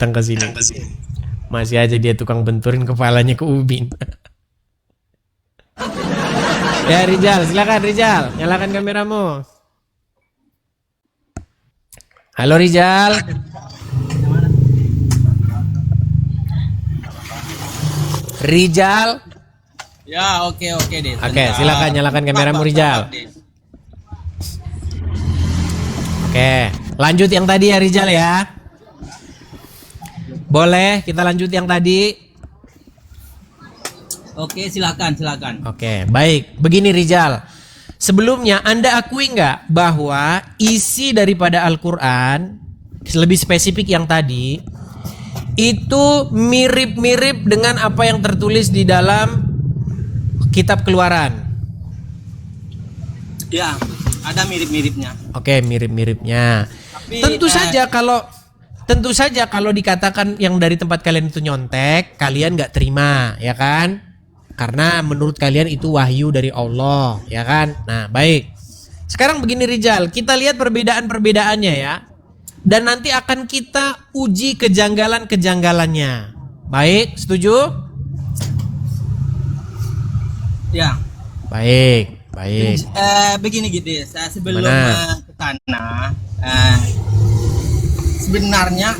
Datang ke sini. Masih aja dia tukang benturin kepalanya ke ubin. Ya Rizal, silakan Rizal, nyalakan kameramu. Halo Rizal. Rizal. Ya, oke deh. Oke, silakan nyalakan kameramu Rizal. Oke, lanjut yang tadi ya Rizal ya. Boleh kita lanjut yang tadi? Oke, silakan. Oke, baik. Begini Rizal. Sebelumnya Anda akui nggak bahwa isi daripada Al-Quran, lebih spesifik yang tadi, itu mirip-mirip dengan apa yang tertulis di dalam kitab Keluaran? Ya, ada mirip-miripnya. Oke, mirip-miripnya. Tapi, Tentu saja kalau dikatakan yang dari tempat kalian itu nyontek, kalian nggak terima, ya kan? Karena menurut kalian itu wahyu dari Allah, ya kan? Nah, baik. Sekarang begini Rizal, kita lihat perbedaan-perbedaannya ya. Dan nanti akan kita uji kejanggalan-kejanggalannya. Baik, setuju? Ya. Baik. Begini gitu ya, saya sebelum Mana? ke sana, sebenarnya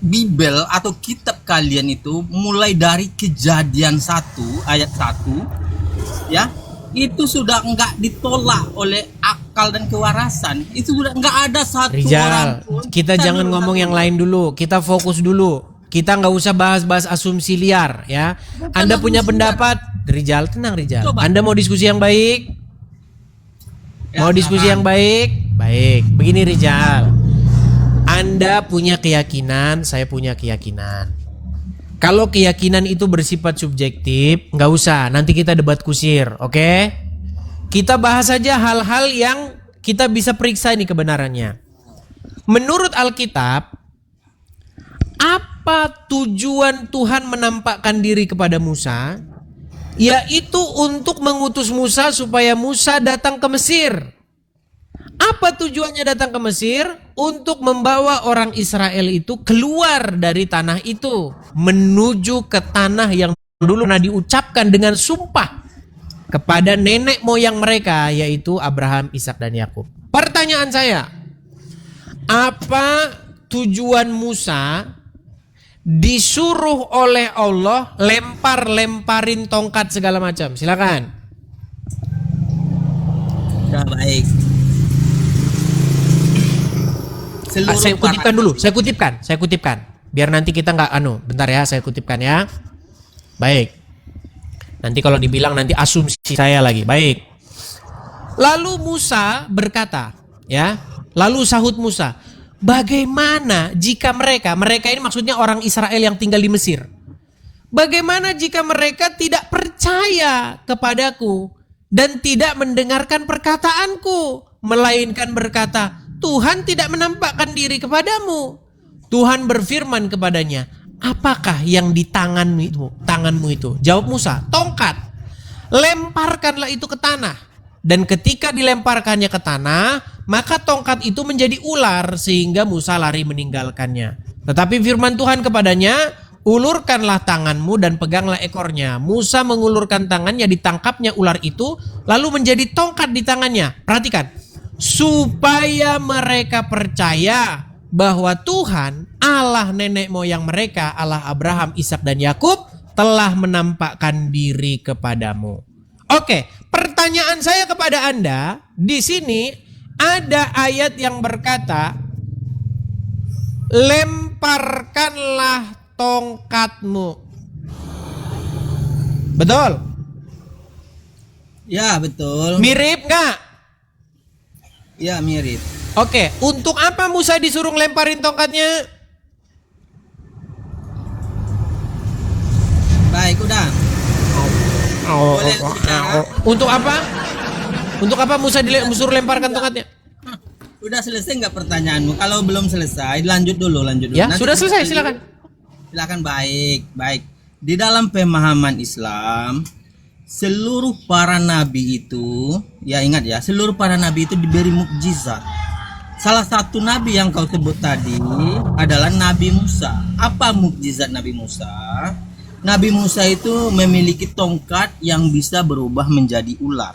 Bible atau kitab kalian itu mulai dari Kejadian 1 ayat 1 ya, itu sudah enggak ditolak oleh akal dan kewarasan. Itu sudah enggak ada satu Rizal, orang pun. kita jangan ngomong yang lain dulu. Kita fokus dulu. Kita nggak usah bahas-bahas asumsi liar ya. Anda punya pendapat, Rizal, tenang Rizal. Coba. Anda mau diskusi yang baik? Ya, Mau diskusi yang baik? Baik. Begini Rizal. Anda punya keyakinan, saya punya keyakinan. Kalau keyakinan itu bersifat subjektif, nggak usah. Nanti kita debat kusir, oke? Kita bahas saja hal-hal yang kita bisa periksa ini kebenarannya. Menurut Alkitab, apa tujuan Tuhan menampakkan diri kepada Musa? Yaitu untuk mengutus Musa supaya Musa datang ke Mesir. Apa tujuannya datang ke Mesir? Untuk membawa orang Israel itu keluar dari tanah itu, menuju ke tanah yang dulu pernah diucapkan dengan sumpah kepada nenek moyang mereka, yaitu Abraham, Ishak dan Yakub. Pertanyaan saya, apa tujuan Musa disuruh oleh Allah lemparin tongkat segala macam? Silakan. Ya, baik. Saya kutipkan dulu, saya kutipkan. Biar nanti kita nggak bentar ya, saya kutipkan ya. Baik. Nanti kalau dibilang nanti asumsi saya lagi. Baik. Lalu Musa berkata, ya. Lalu sahut Musa, bagaimana jika mereka ini maksudnya orang Israel yang tinggal di Mesir. Bagaimana jika mereka tidak percaya kepadaku dan tidak mendengarkan perkataanku, melainkan berkata, Tuhan tidak menampakkan diri kepadamu. Tuhan berfirman kepadanya, apakah yang di tanganmu itu? Jawab Musa, tongkat. Lemparkanlah itu ke tanah. Dan ketika dilemparkannya ke tanah, maka tongkat itu menjadi ular sehingga Musa lari meninggalkannya. Tetapi firman Tuhan kepadanya, ulurkanlah tanganmu dan peganglah ekornya. Musa mengulurkan tangannya, ditangkapnya ular itu, lalu menjadi tongkat di tangannya. Perhatikan, supaya mereka percaya bahwa Tuhan, Allah nenek moyang mereka, Allah Abraham, Ishak dan Yakub, telah menampakkan diri kepadamu. Oke, pertanyaan saya kepada Anda, di sini ada ayat yang berkata, lemparkanlah tongkatmu. Betul? Ya, betul. Mirip nggak? Ya, mirip. Oke, untuk apa Musa disuruh lemparin tongkatnya? Baik, udah. Untuk apa? Untuk apa Musa disuruh lemparkan tongkatnya? Udah selesai nggak pertanyaanmu? Kalau belum selesai, lanjut dulu. Ya, Nanti sudah selesai, silakan. Silakan, baik. Di dalam pemahaman Islam, seluruh para nabi itu, ya ingat ya, seluruh para nabi itu diberi mukjizat. Salah satu nabi yang kau sebut tadi adalah Nabi Musa. Apa mukjizat Nabi Musa? Nabi Musa itu memiliki tongkat yang bisa berubah menjadi ular.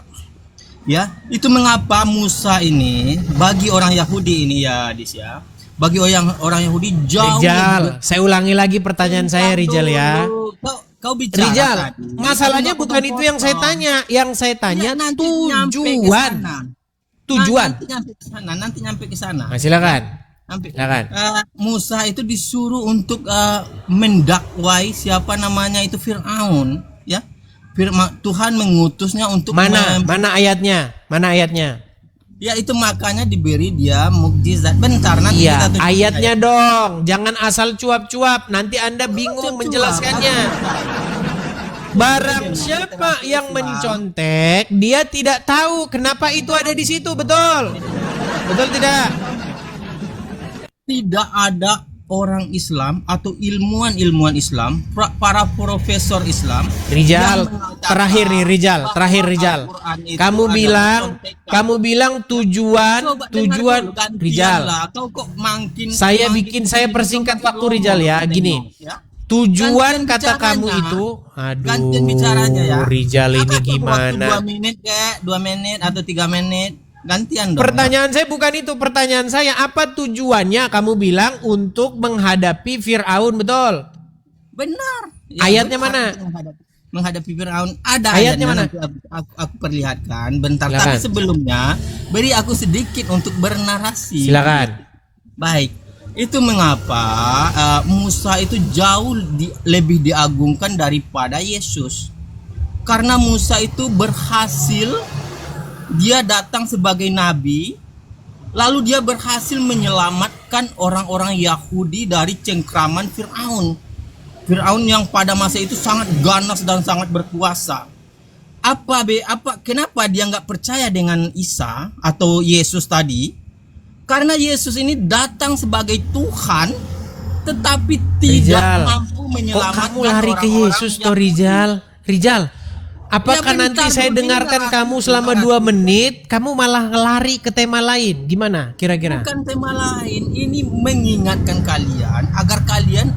Ya, itu mengapa Musa ini bagi orang Yahudi ini ya, Dis ya. Bagi orang Yahudi jauh Rijal, saya ulangi lagi pertanyaan saya Rijal ya. Kau bicara Rijal, tadi. masalahnya Aku bukan nggak itu yang saya potong. tanya. Yang saya tanya Ya, nanti nyampe ke tujuan. sana. Tujuan. Nanti nyampe ke sana. Nah, silakan. Sampai Silakan. Musa itu disuruh untuk mendakwai siapa namanya itu Firaun, ya. Tuhan mengutusnya untuk Mana ayatnya? Mana ayatnya? ya itu makanya diberi dia mukjizat. Bentar nanti Iya, kita tunjukin ayatnya dong. Jangan asal cuap-cuap. Nanti Anda bingung Cuap-cuap. menjelaskannya. Barang siapa yang mencontek, dia tidak tahu kenapa itu ada di situ, betul? Betul tidak? Tidak ada orang Islam atau ilmuwan Islam, para profesor Islam. Rijal, yang mengatakan terakhir nih Rijal, bahwa terakhir Rijal. Al-Quran itu Kamu adalah bilang, contekan. tujuan Coba dengar dulu, gantian Rijal. lah. Kau kok Saya persingkat waktu Rijal ya, gini. Tujuan Gantian kata kamu bicaranya. itu, Gantian bicaranya ya. Rijal ini Apa tuh waktu gimana? 2 menit kayak 2 menit atau 3 menit gantian dong. Pertanyaan saya bukan itu, pertanyaan saya apa tujuannya? Kamu bilang untuk menghadapi Fir'aun, betul? Benar. Ayatnya benar. mana? Menghadapi Firaun ada Ayatnya mana? nanti aku perlihatkan bentar. Silakan. Tapi sebelumnya beri aku sedikit untuk bernarasi. Silakan. Baik. Itu mengapa Musa itu jauh lebih diagungkan daripada Yesus. Karena Musa itu berhasil, dia datang sebagai nabi, lalu dia berhasil menyelamatkan orang-orang Yahudi dari cengkraman Firaun. Firaun yang pada masa itu sangat ganas dan sangat berkuasa. Kenapa dia nggak percaya dengan Isa atau Yesus tadi? Karena Yesus ini datang sebagai Tuhan, tetapi tidak Rijal, mampu kok menyelamatkan kamu lari ke orang-orang Yesus yang- toh Rijal? Rijal, apakah Ya, nanti bentar, saya dulu, dengarkan dengar. kamu selama 2 menit, kamu malah lari ke tema lain? Gimana kira-kira? Bukan tema lain, ini mengingatkan kalian agar kalian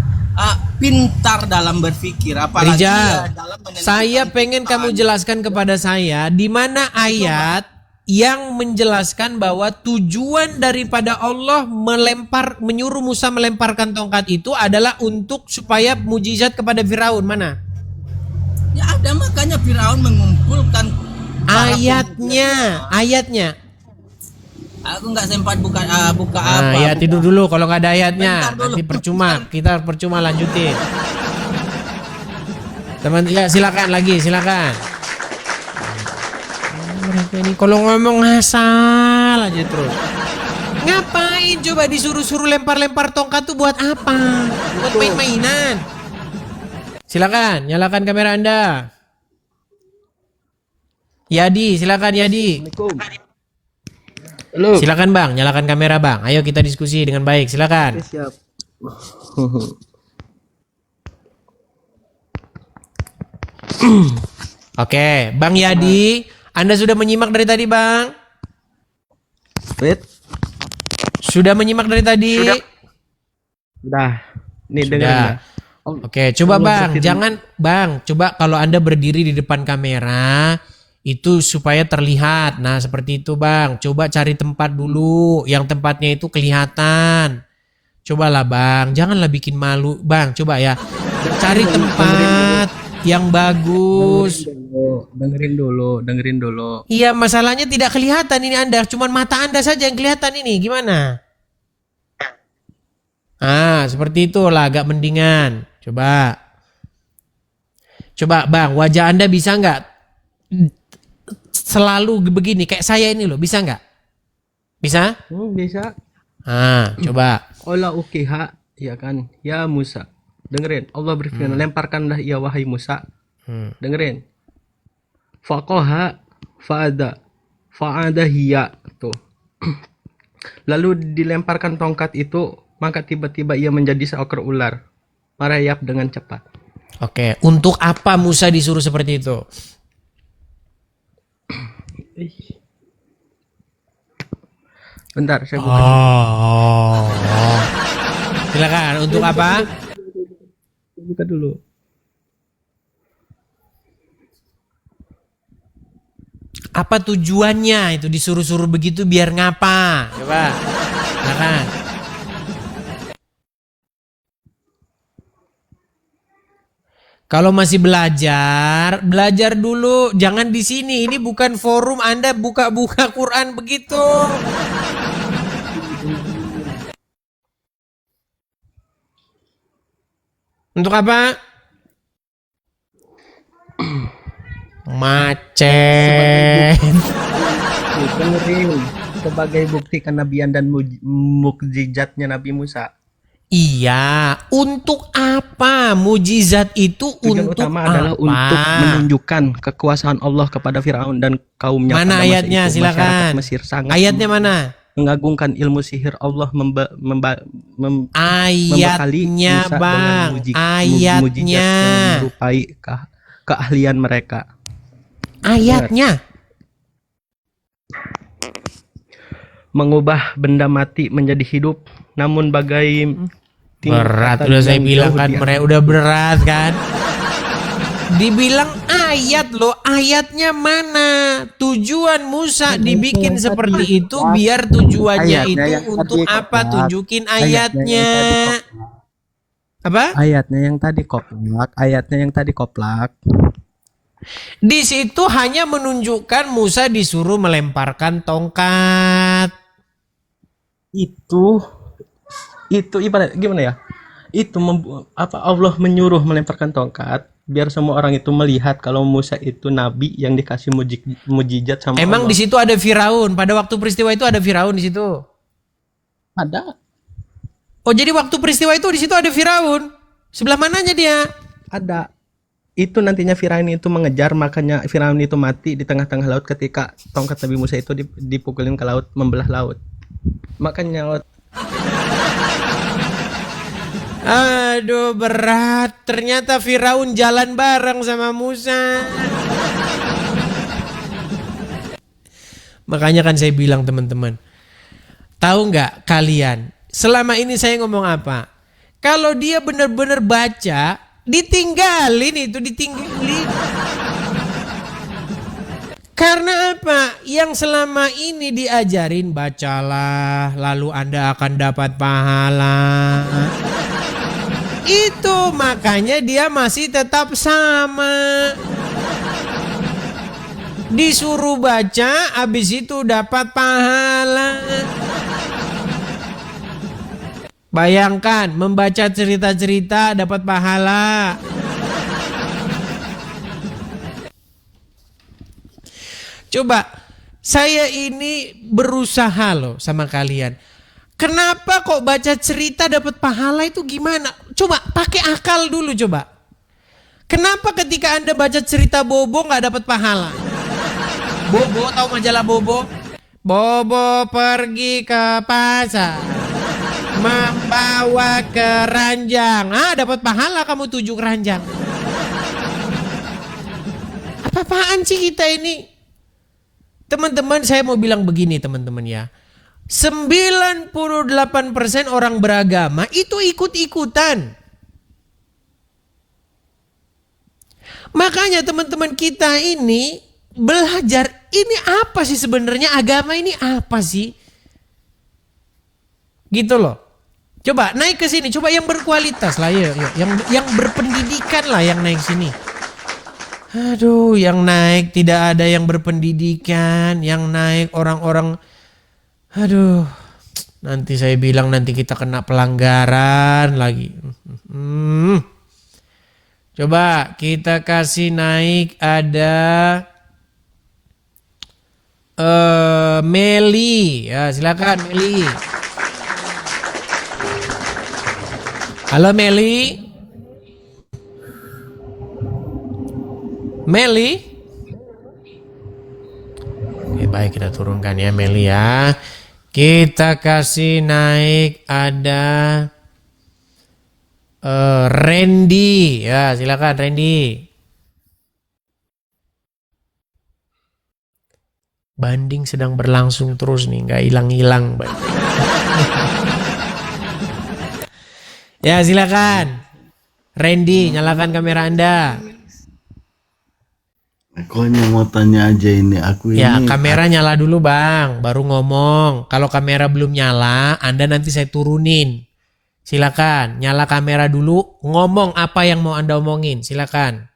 pintar dalam berpikir, apalagi Rijal, dalam menentukan saya pengen pilihan. kamu jelaskan kepada saya di mana ayat yang menjelaskan bahwa tujuan daripada Allah menyuruh Musa melemparkan tongkat itu adalah untuk supaya mujizat kepada Firaun. Mana? Ya ada, makanya Firaun mengumpulkan para Ayatnya. Aku nggak sempat buka Nah, ya tidur dulu kalau nggak ada ayatnya. Bentar dulu. Nanti kita percuma lanjutin. Teman, ya silakan lagi, silakan. Mereka ini kalau ngomong ngasal aja terus. Ngapain coba disuruh-suruh lempar-lempar tongkat tuh buat apa? Buat main-mainan. Silakan, nyalakan kamera Anda. Yadi, silakan Yadi. Halo. Silakan Bang, nyalakan kamera Bang. Ayo kita diskusi dengan baik, silakan. Siap. Oke, Bang Yadi, Anda sudah menyimak dari tadi Bang? Wait. Sudah menyimak dari tadi? Sudah. Nih Sudah. dengar ya. Oke, coba Allah Bang, berfirman. jangan Bang, coba kalau Anda berdiri di depan kamera itu supaya terlihat. Nah, seperti itu Bang. Coba cari tempat dulu yang tempatnya itu kelihatan. Cobalah Bang, janganlah bikin malu Bang. Coba ya. Cari tempat yang bagus. Dengerin dulu. Iya, masalahnya tidak kelihatan ini Anda, cuman mata Anda saja yang kelihatan ini. Gimana? Seperti itulah agak mendingan. Coba Bang, wajah Anda bisa nggak selalu begini kayak saya ini loh, bisa nggak? Bisa? Bisa. Coba. Ola ukiha, ya kan? Ya Musa. Dengerin. Allah berfirman, lemparkanlah ia wahai Musa. Dengerin. Faqaha fa'ada hiya. Tuh. Lalu dilemparkan tongkat itu, maka tiba-tiba ia menjadi seekor ular, merayap dengan cepat. Oke, untuk apa Musa disuruh seperti itu? Bentar, saya buka. Oh. Silakan. Untuk apa? Saya buka dulu. Apa tujuannya itu disuruh-suruh begitu biar ngapa? Coba. Silakan. Kalau masih belajar, belajar dulu. Jangan di sini. Ini bukan forum Anda buka-buka Quran begitu. Untuk apa? Macet. Dengerin. Sebagai bukti kenabian dan mukjizatnya Nabi Musa. Iya, untuk apa? Mujizat itu Tujuan untuk utama adalah apa? untuk menunjukkan kekuasaan Allah kepada Firaun dan kaumnya. Mana pada masa ayatnya? itu, Silakan. masyarakat Mesir sangat Ayatnya mana? mengagungkan ilmu sihir Allah membekali Ayatnya, Musa Bang. dengan mujizat Ayatnya. yang menyerupai keahlian mereka. Ayatnya. Mengubah benda mati menjadi hidup, namun bagai Berat, tingkatan udah saya yang bilang jauh kan, di mereka udah berat kan. Dibilang ayat loh, ayatnya mana? Tujuan Musa dibikin seperti itu biar tujuannya Ayatnya itu yang untuk tadi apa? koplak. Tunjukin ayatnya. Apa? ayatnya yang tadi koplak. Di situ hanya menunjukkan Musa disuruh melemparkan tongkat. Itu ibarat gimana ya? Itu Allah menyuruh melemparkan tongkat biar semua orang itu melihat kalau Musa itu nabi yang dikasih mujizat sama Emang Allah. di situ ada Firaun. Pada waktu peristiwa itu ada Firaun di situ. Ada. Oh, jadi waktu peristiwa itu di situ ada Firaun. Sebelah mananya dia? Ada. Itu nantinya Firaun itu mengejar, makanya Firaun itu mati di tengah-tengah laut ketika tongkat Nabi Musa itu dipukulin ke laut, membelah laut. Makanya Aduh, berat. Ternyata Firaun jalan bareng sama Musa. Makanya kan saya bilang teman-teman, tahu nggak kalian, selama ini saya ngomong apa? Kalau dia benar-benar baca, ditinggalin. Karena apa? Yang selama ini diajarin bacalah, lalu Anda akan dapat pahala. Itu makanya dia masih tetap sama. Disuruh baca, habis itu dapat pahala. Bayangkan membaca cerita-cerita dapat pahala. Coba, saya ini berusaha loh sama kalian. Kenapa kok baca cerita dapat pahala itu gimana? Coba pakai akal dulu coba. Kenapa ketika Anda baca cerita Bobo nggak dapat pahala? Bobo, tahu majalah Bobo? Bobo pergi ke pasar, membawa keranjang. Dapat pahala kamu 7 keranjang. Apa-apaan sih kita ini? Teman-teman, saya mau bilang begini teman-teman ya. 98% orang beragama itu ikut-ikutan. Makanya teman-teman kita ini belajar, ini apa sih sebenarnya, agama ini apa sih? Gitu loh. Coba naik ke sini, coba yang berkualitas lah ya, yang berpendidikan lah yang naik sini. Aduh, yang naik tidak ada yang berpendidikan, yang naik orang-orang. Aduh, nanti saya bilang nanti kita kena pelanggaran lagi. Coba kita kasih naik ada Meli. Ya, silakan Meli. Halo Meli. Meli. Oke, baik, kita turunkan ya Meli ya. Kita kasih naik ada Randy. Ya, silakan Randy. Banding sedang berlangsung terus nih, nggak hilang-hilang. Ya silakan. Randy, nyalakan kamera Anda. Aku hanya mau tanya aja ini. Ya, kamera nyala dulu Bang, baru ngomong. Kalau kamera belum nyala, Anda nanti saya turunin. Silakan, nyala kamera dulu, ngomong apa yang mau Anda omongin. Silakan.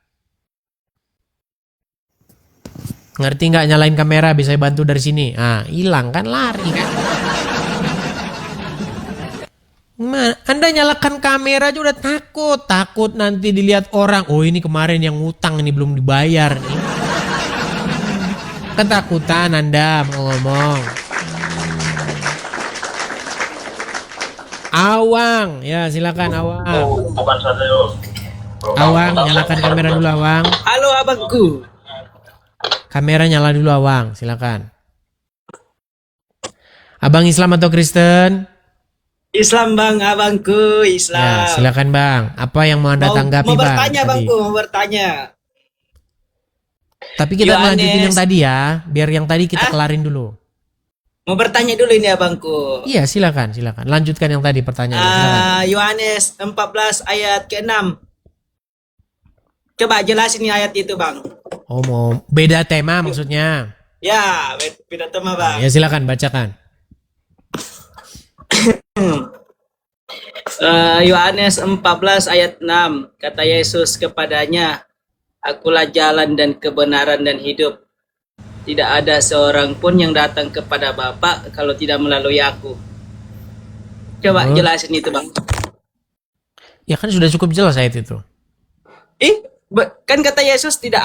Ngerti nggak nyalain kamera? Bisa bantu dari sini. Ah, hilang kan, lari kan? Anda nyalakan kamera aja udah takut nanti dilihat orang. Oh ini kemarin yang ngutang ini belum dibayar nih. Ketakutan Anda mau ngomong. Awang, ya silakan Awang. Awang, nyalakan kamera dulu Awang. Halo abangku. Kamera nyala dulu Awang, silakan. Abang Islam atau Kristen? Islam bang, abangku Islam. Ya, silakan Bang. Apa yang mau Anda tanggapi mau Bang? bertanya tadi? bangku, mau bertanya. Tapi kita Yohanes. lanjutin yang tadi ya, biar yang tadi kita kelarin dulu. Mau bertanya dulu ini abangku. Iya, silakan. Lanjutkan yang tadi pertanyaannya. Silakan. Yohanes 14 ayat ke-6. Coba jelasin nih ayat itu bang. Oh, mau beda tema maksudnya. Ya, beda tema bang. Ya, silakan bacakan. Yohanes 14 ayat 6. Kata Yesus kepadanya, Akulah jalan dan kebenaran dan hidup. Tidak ada seorang pun yang datang kepada Bapa kalau tidak melalui aku. Coba jelasin itu bang. Ya kan sudah cukup jelas ayat itu. Kan kata Yesus tidak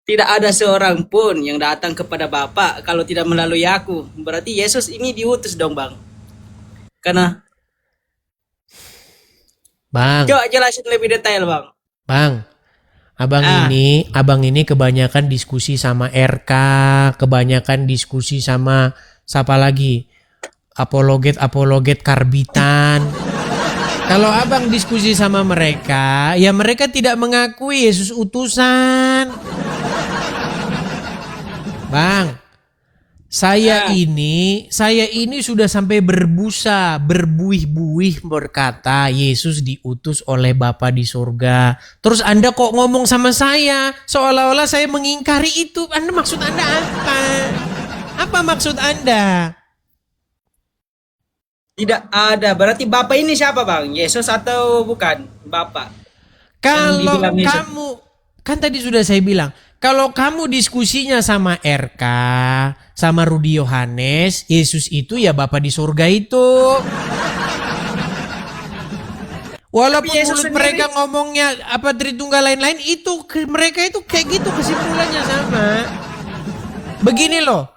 ada seorang pun yang datang kepada Bapa kalau tidak melalui aku. Berarti Yesus ini diutus dong bang. Karena Bang. coba jelasin lebih detail bang. Bang. Abang ini kebanyakan diskusi sama RK, kebanyakan diskusi sama siapa lagi? Apologet karbitan. Kalau abang diskusi sama mereka, ya mereka tidak mengakui Yesus utusan. Bang, saya ini sudah sampai berbuih-buih berkata Yesus diutus oleh Bapa di surga. Terus Anda kok ngomong sama saya seolah-olah saya mengingkari itu. Maksud Anda apa? Apa maksud Anda? Tidak ada. Berarti Bapa ini siapa bang? Yesus atau bukan? Bapa. Kalau dibilang Yesus. kamu, kan tadi sudah saya bilang, kalau kamu diskusinya sama RK, sama Rudi Yohanes, Yesus itu ya Bapa di surga itu. Walaupun Yesus mulut sendiri- mereka ngomongnya apa Tritunggal lain-lain, itu mereka itu kayak gitu kesimpulannya sama. Begini loh,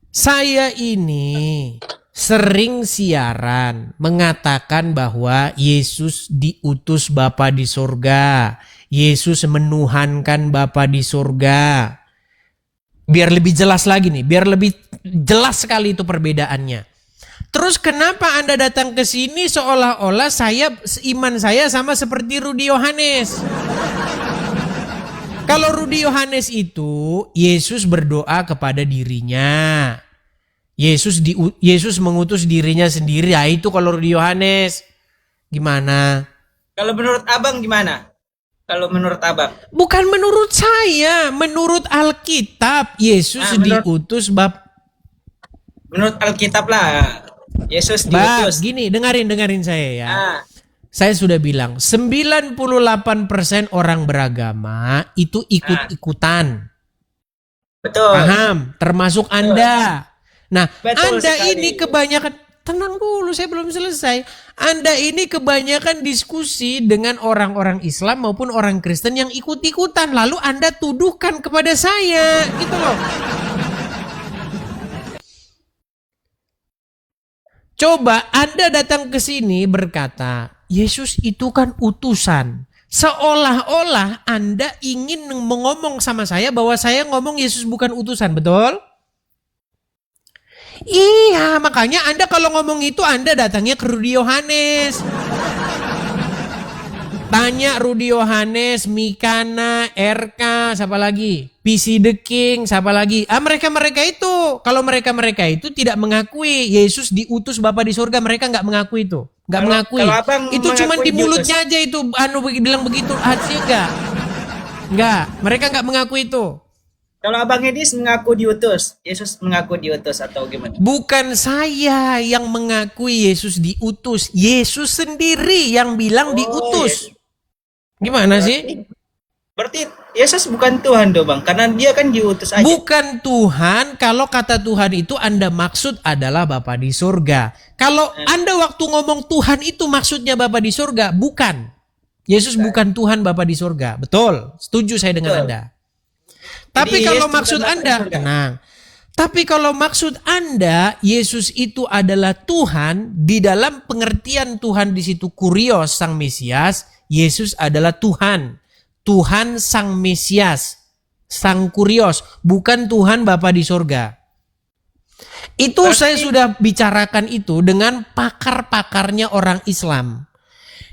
saya ini sering siaran mengatakan bahwa Yesus diutus Bapa di surga. Yesus menuhankan Bapa di surga. Biar lebih jelas lagi nih, biar lebih jelas sekali itu perbedaannya. Terus kenapa Anda datang ke sini seolah-olah iman saya sama seperti Rudi Yohanes? Kalau Rudi Yohanes itu Yesus berdoa kepada dirinya. Yesus mengutus dirinya sendiri. Ya itu kalau Rudi Yohanes. Gimana? Kalau menurut abang gimana? Kalau menurut abang? Bukan menurut saya, menurut Alkitab Yesus diutus Menurut Alkitab lah. Yesus Bang, diutus. gini, dengerin saya ya. Saya sudah bilang 98% orang beragama itu ikut-ikutan. Betul. Paham? Termasuk Anda. Nah, Betul Anda sekali. ini kebanyakan, tenang dulu, saya belum selesai. Anda ini kebanyakan diskusi dengan orang-orang Islam maupun orang Kristen yang ikut-ikutan. Lalu Anda tuduhkan kepada saya, gitu loh. Coba Anda datang ke sini berkata, Yesus itu kan utusan. Seolah-olah Anda ingin mengomong sama saya bahwa saya ngomong Yesus bukan utusan, betul? Iya, makanya Anda kalau ngomong itu Anda datangnya ke Rudi Yohanes. Tanya Rudy Yohanes, Mikana, RK, siapa lagi? PC The King, siapa lagi? Mereka-mereka itu. Kalau mereka-mereka itu tidak mengakui Yesus diutus Bapa di surga, mereka nggak mengakui itu. Nggak mengakui. kalau abang Itu cuma mengakui di mulutnya aja itu. Bilang begitu. Hati enggak. Enggak. Mereka nggak mengakui itu. Kalau abang Edis mengaku diutus, Yesus mengaku diutus atau gimana? Bukan saya yang mengakui Yesus diutus. Yesus sendiri yang bilang diutus. Gimana sih? Berarti Yesus bukan Tuhan dong bang, karena dia kan diutus aja. Bukan Tuhan, kalau kata Tuhan itu Anda maksud adalah Bapa di surga. Kalau Anda waktu ngomong Tuhan itu maksudnya Bapa di surga, bukan. Yesus bukan Tuhan Bapa di surga. Betul, setuju saya dengan Betul. Anda. Tapi Jadi kalau Yesus maksud bukan Bapa di Anda, surga. tenang. Tapi kalau maksud Anda, Yesus itu adalah Tuhan, di dalam pengertian Tuhan di situ Kurios Sang Mesias, Yesus adalah Tuhan. Tuhan Sang Mesias, Sang Kurios, bukan Tuhan Bapa di surga. Itu saya sudah bicarakan itu dengan pakar-pakarnya orang Islam.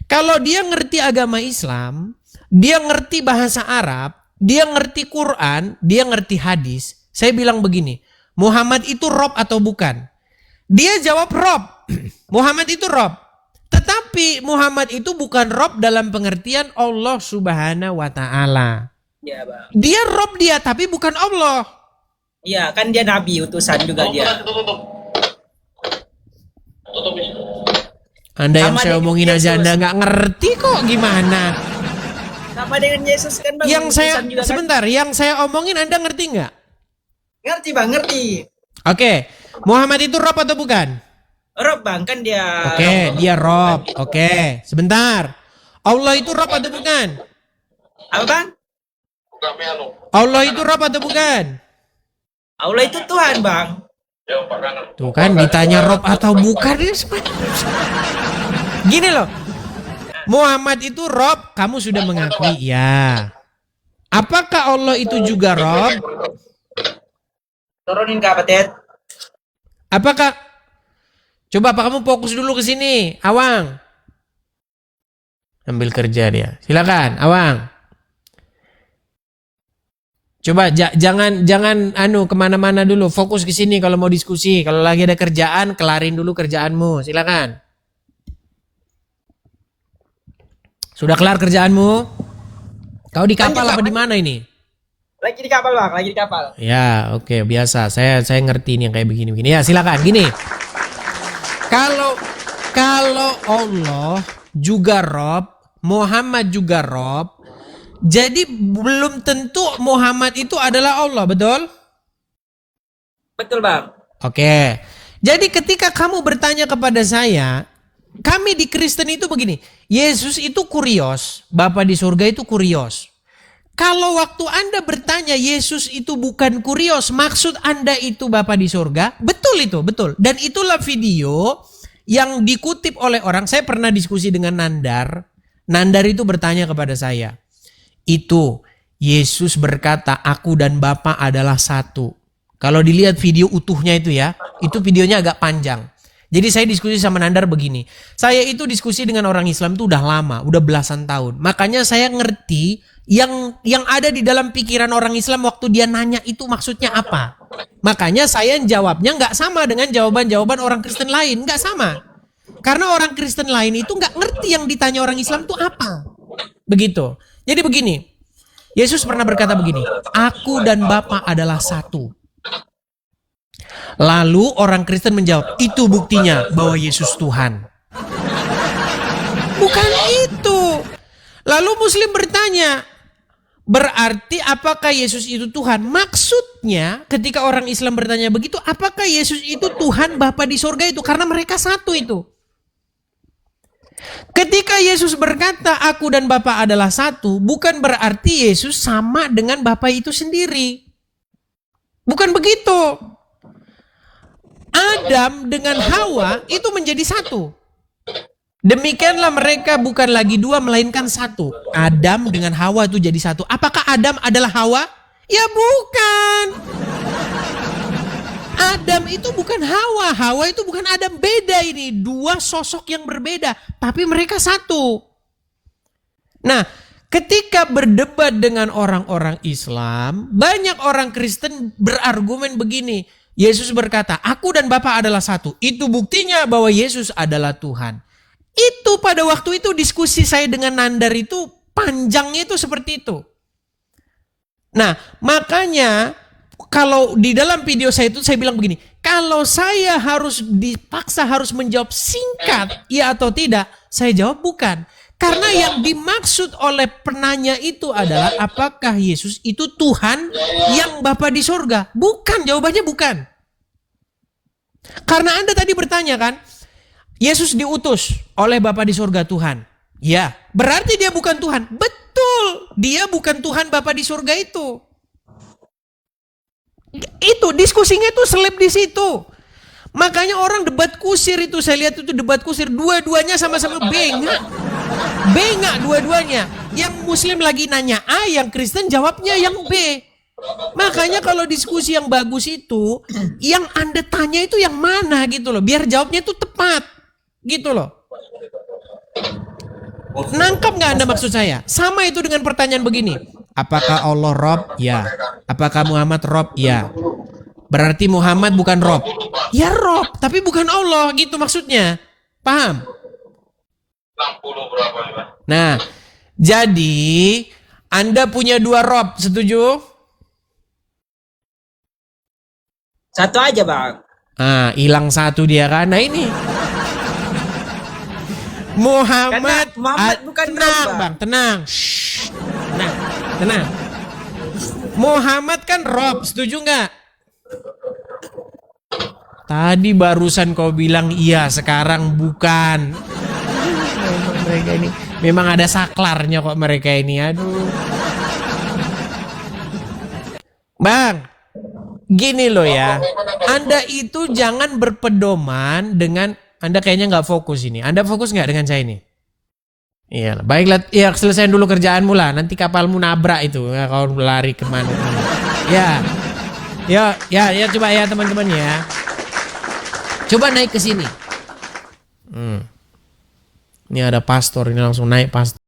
Kalau dia ngerti agama Islam, dia ngerti bahasa Arab, dia ngerti Quran, dia ngerti hadis. Saya bilang begini, Muhammad itu Rob atau bukan? Dia jawab Rob. Muhammad itu Rob. Tetapi Muhammad itu bukan Rob dalam pengertian Allah Subhanahu wa Ta'ala. Iya bang. Dia Rob dia, tapi bukan Allah. Iya kan dia nabi utusan juga dia. Anda yang Sama saya dengan omongin aja Yesus. Anda nggak ngerti kok gimana. Sama dengan Yesus kan bang. Yang saya utusan juga kan? sebentar, yang saya omongin Anda ngerti nggak? Ngerti bang, ngerti. Oke, Muhammad itu Rob atau bukan? Rob bang kan dia. Oke, dia Rob. Oke, sebentar. Allah itu Rob atau bukan? Apa bang? Allah itu Rob atau bukan? Allah itu Tuhan bang. Tuh kan ditanya Rob atau bukan. Gini loh. Muhammad itu Rob, kamu sudah mengakui ya. Apakah Allah itu juga Rob? Turunin ke apa Ted? Apakah coba apa kamu fokus dulu ke sini, Awang. Ambil kerja dia. Silakan, Awang. Coba jangan kemana-mana dulu, fokus ke sini kalau mau diskusi. Kalau lagi ada kerjaan, kelarin dulu kerjaanmu. Silakan. Sudah kelar kerjaanmu? Kau di kapal apa di mana ini? Lagi di kapal bang, lagi di kapal. Ya, oke, biasa. Saya ngerti ini yang kayak begini-begini. Ya, silakan. Gini. Kalau Allah juga Rob, Muhammad juga Rob, jadi belum tentu Muhammad itu adalah Allah, betul? Betul bang. Oke. Jadi ketika kamu bertanya kepada saya, kami di Kristen itu begini, Yesus itu Kurios, Bapa di surga itu Kurios. Kalau waktu Anda bertanya Yesus itu bukan Kurios, maksud Anda itu Bapa di surga, betul itu, betul. Dan itulah video yang dikutip oleh orang, saya pernah diskusi dengan Nandar. Nandar itu bertanya kepada saya, itu Yesus berkata, aku dan Bapa adalah satu. Kalau dilihat video utuhnya itu ya, itu videonya agak panjang. Jadi saya diskusi sama Nandar begini. Saya itu diskusi dengan orang Islam itu udah lama, udah belasan tahun. Makanya saya ngerti yang ada di dalam pikiran orang Islam waktu dia nanya itu maksudnya apa. Makanya saya jawabnya nggak sama dengan jawaban-jawaban orang Kristen lain, nggak sama. Karena orang Kristen lain itu nggak ngerti yang ditanya orang Islam itu apa. Begitu. Jadi begini, Yesus pernah berkata begini, aku dan Bapa adalah satu. Lalu orang Kristen menjawab, itu buktinya bahwa Yesus Tuhan. Bukan itu. Lalu Muslim bertanya, berarti apakah Yesus itu Tuhan? Maksudnya ketika orang Islam bertanya begitu, apakah Yesus itu Tuhan Bapa di surga itu? Karena mereka satu itu. Ketika Yesus berkata, aku dan Bapa adalah satu, bukan berarti Yesus sama dengan Bapa itu sendiri. Bukan begitu. Adam dengan Hawa itu menjadi satu. Demikianlah mereka bukan lagi dua melainkan satu. Adam dengan Hawa itu jadi satu. Apakah Adam adalah Hawa? Ya bukan. Adam itu bukan Hawa. Hawa itu bukan Adam. Beda ini. Dua sosok yang berbeda. Tapi mereka satu. Nah, ketika berdebat dengan orang-orang Islam, banyak orang Kristen berargumen begini. Yesus berkata, aku dan Bapa adalah satu. Itu buktinya bahwa Yesus adalah Tuhan. Itu pada waktu itu diskusi saya dengan Nandar itu panjangnya itu seperti itu. Nah, makanya kalau di dalam video saya itu saya bilang begini, kalau saya harus dipaksa harus menjawab singkat ya atau tidak, saya jawab bukan. Karena yang dimaksud oleh penanya itu adalah apakah Yesus itu Tuhan yang Bapa di surga? Bukan, jawabannya bukan. Karena Anda tadi bertanya kan, Yesus diutus oleh Bapa di surga Tuhan. Ya, berarti dia bukan Tuhan. Betul, dia bukan Tuhan Bapa di surga itu. Itu diskusinya itu selip di situ. Makanya orang debat kusir itu, saya lihat itu debat kusir, dua-duanya sama-sama bengak. Bengak dua-duanya. Yang Muslim lagi nanya A, yang Kristen jawabnya yang B. Makanya kalau diskusi yang bagus itu, yang Anda tanya itu yang mana gitu loh, biar jawabnya itu tepat gitu loh. Nangkap nggak Anda maksud saya? Sama itu dengan pertanyaan begini. Apakah Allah Rob? Ya. Apakah Muhammad Rob? Ya. Berarti Muhammad bukan Rob. Ya Rob, tapi bukan Allah gitu maksudnya. Paham? Nah, jadi Anda punya dua Rob, setuju? Satu aja bang. Ah, hilang satu dia kan. Nah ini. Muhammad, Karena Muhammad bukan tenang Rob, bang, tenang. Shh. Tenang. Muhammad kan Rob, setuju nggak? Tadi barusan kau bilang iya, sekarang bukan. Memang mereka ini, memang ada saklarnya kok mereka ini, aduh. Bang, gini loh ya, Anda itu jangan berpedoman dengan, Anda kayaknya nggak fokus ini. Anda fokus nggak dengan saya ini? Iya, baiklah, ya selesaiin dulu kerjaanmu lah. Nanti kapalmu nabrak itu, ya, kalau lari kemana? Ya, coba ya teman-teman ya. Coba naik ke sini. Ini ada pastor, ini langsung naik pastor.